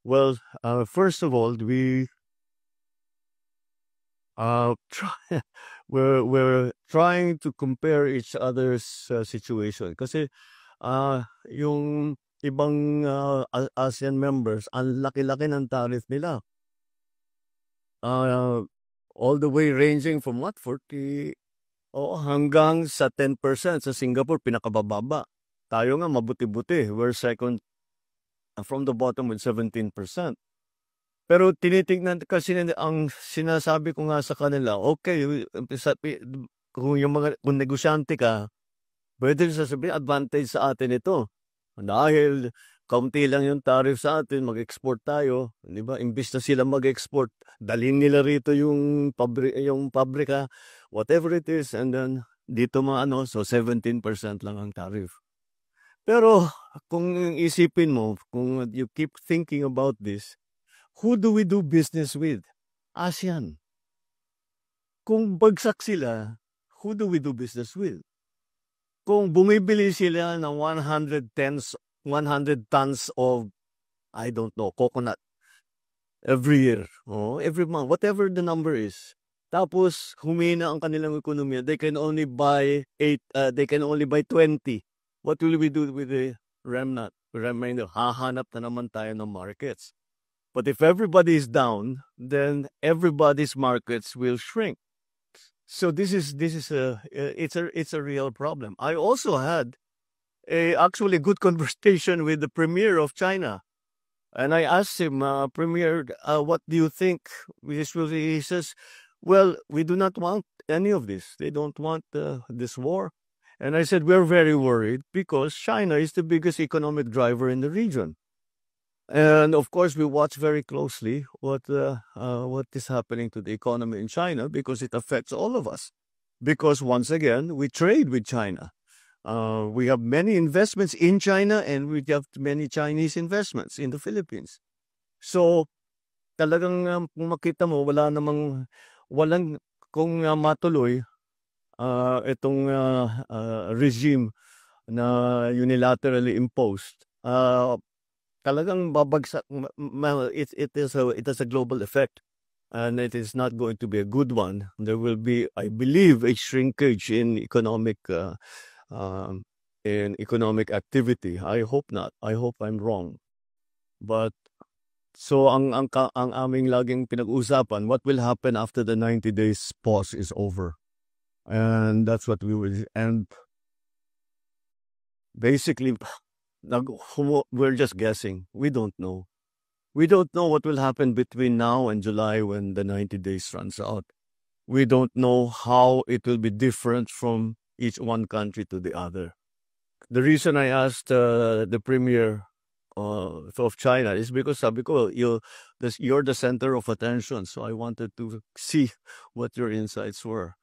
Well, first of all, we try, we're trying to compare each other's situation kasi yung ibang ASEAN members, ang laki-laki ng tariff nila. Uh, all the way ranging from what 40 hanggang sa 10%. Sa Singapore pinakabababa. Tayo nga mabuti-buti. We're second from the bottom with 17%. Pero tinitingnan kasi ang sinasabi ko nga sa kanila, okay, kung negosyante ka, pwede sasabihin advantage sa atin ito. Dahil kaunti lang yung tariff sa atin, mag-export tayo, di ba? Imbis na sila mag-export, dalhin nila rito yung pabrika, whatever it is, and then dito so 17% lang ang tariff. Pero kung isipin mo, kung you keep thinking about this, who do we do business with? ASEAN. Kung bagsak sila, who do we do business with? Kung bumibili sila ng 100 tons of, I don't know, coconut every year, every month, whatever the number is. Tapos humina ang kanilang ekonomiya. They can only buy 20. What will we do with the remainder? Hahanap na naman tayo ng markets. But if everybody is down, then everybody's markets will shrink. So this is it's a real problem. I also had a actually good conversation with the premier of China, and I asked him, Premier, what do you think this will be? He says, well, we do not want any of this. They don't want this war. And I said, we're very worried because China is the biggest economic driver in the region. And of course, we watch very closely what is happening to the economy in China because it affects all of us. Because once again, we trade with China. We have many investments in China and we have many Chinese investments in the Philippines. So, talagang kung makita mo, walang kung matuloy itong regime na unilaterally imposed. Talagang babagsak. It has a global effect, and it is not going to be a good one. There will be, I believe, a shrinkage in economic activity. I hope not. I hope I'm wrong. But so ang aming laging pinag-usapan, what will happen after the 90 days pause is over, and that's what we will. And basically, we're just guessing. We don't know. We don't know what will happen between now and July when the 90 days runs out. We don't know how it will be different from each one country to the other. The reason I asked the premier of China is because sabi ko, you're the center of attention. So I wanted to see what your insights were.